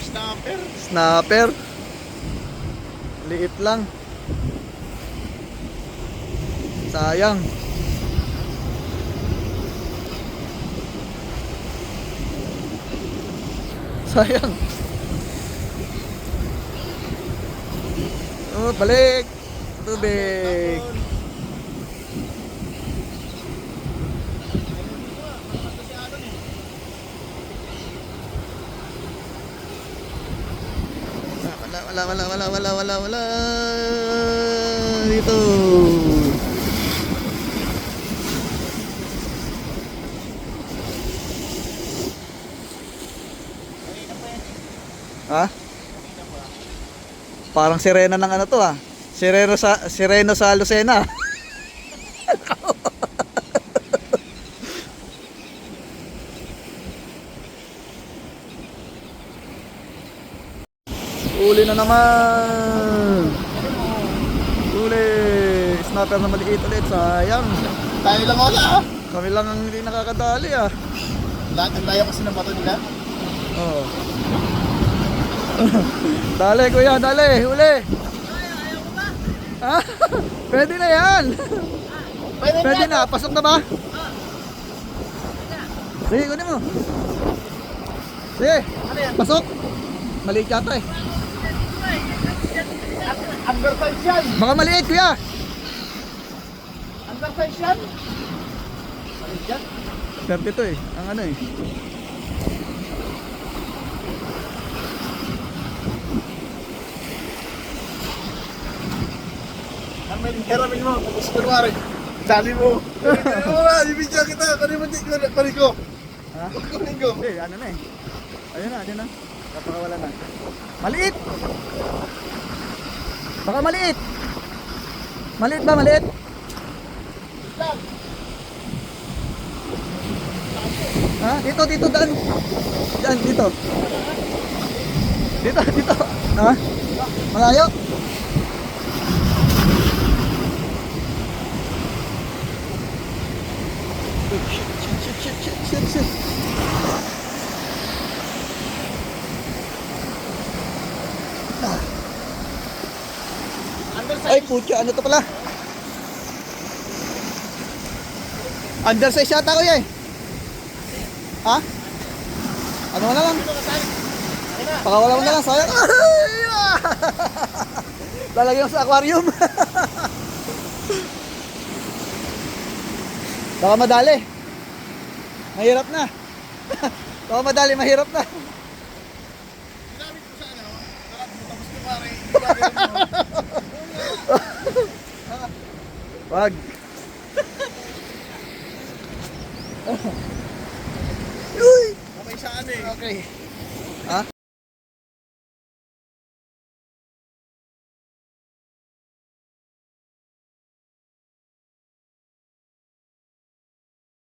Snapper. Snapper. Liit lang. Sayang. Sayang. Oh, balik. Tubig. Wala. Dito. Ha? Parang sirena ng ano to ah. Sireno sa Lucena. Uli na naman. Uli. Snapper na maliit ulit. Sayang. Tayo lang wala ah. Kami lang ang hindi nakakadali ah. Ang layo kasi ng bato nila. Oo. Dali kuya, dali. Uli. Ah, pwede na yan. Pwede na. Pasok na ba? Sige, kunin mo. Sige, pasok. Maliit yata eh. Undersize yan. Baka maliit kuya. Undersize yan. Maliit yan. 32 eh. Ang ano eh. Hiramin mo, tapos kunwari. Dali mo. Ibigyan kita. Kunin ko. Ha? Kunin ko. Eh, ano na eh. Ayun na. Kapakawala na. Maliit! Baka maliit! Maliit ba? Maliit? Ha? Dito, daan. Daan, dito. Dito. Ha? Malayo? Shit. Ay, putya, ano to pala? Undersize yata ko eh. Ha? Ano na lang? Pakawala mo na lang, sayang. Lalagyan mo sa aquarium. Baka madali. Mahirap na. Baka madali, mahirap na. Ginamit ko sa ano. Tapos kunwari. Wag. Okay saan eh. Okay. Ha?